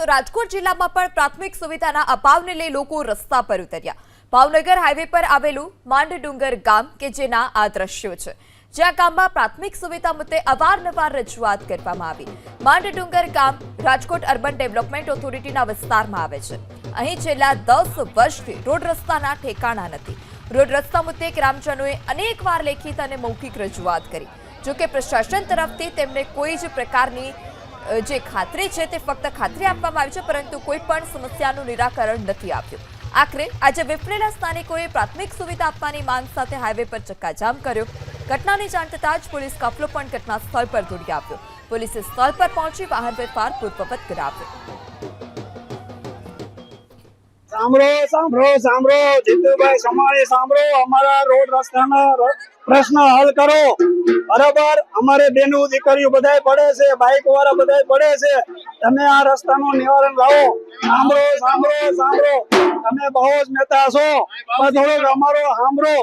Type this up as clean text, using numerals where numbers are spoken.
તો રાજકોટ જિલ્લામાં પણ પ્રાથમિક સુવિધાના અભાવને લઈ લોકો રસ્તા પર ઉતર્યા। ભાવનગર હાઈવે પર આવેલું માંડડુંગર ગામ કે જેના આ દ્રશ્યો છે, જ્યાં ગામમાં પ્રાથમિક સુવિધા મુદ્દે અવારનવાર રજૂઆત કરવામાં આવી। માંડડુંગર ગામ રાજકોટ અર્બન ડેવલપમેન્ટ ઓથોરિટીના વિસ્તારમાં આવે છે। અહીં છેલ્લા 10 વર્ષથી રોડ રસ્તાના ઠેકાણા નથી। રોડ રસ્તા મુદ્દે ગ્રામજનોએ અનેકવાર લેખિત અને મૌખિક રજૂઆત કરી, જોકે પ્રશાસન તરફથી તેમને કોઈ જ પ્રકારની જે ખાતરી છે તે ફક્ત ખાતરી આપવામાં આવી છે, પરંતુ કોઈ પણ સમસ્યાનું નિરાકરણ નથી આવ્યું। આખરે આજે વિફરેલા સ્થાનિકોએ પ્રાથમિક સુવિધા આપવાની માંગ સાથે હાઈવે પર ચક્કાજામ કર્યો। ઘટનાની જાણ થતાં જ પોલીસ કાફલો પણ ઘટના સ્થળ પર દોડી આવ્યો। પોલીસે સ્થળ પર પહોંચી વાહન વ્યવહાર પૂર્વવત કરાવ્યો। સાંભળો સાંભળો સાંભળો જીતુભાઈ સમાળી સાંભળો, અમારા રોડ રસ્તાના પ્રશ્ન હલ કરો। બરાબર, અમારે બેનો દીકરીઓ બધાય પડે છે, બાઇક વાળા બધાય પડે છે, તમે આ રસ્તાનું નિવારણ લાવો। સાંભળો સાંભળો સાંભળો, તમે બહુ જ નેતા છો, પણ થોડોક અમારો સાંભળો।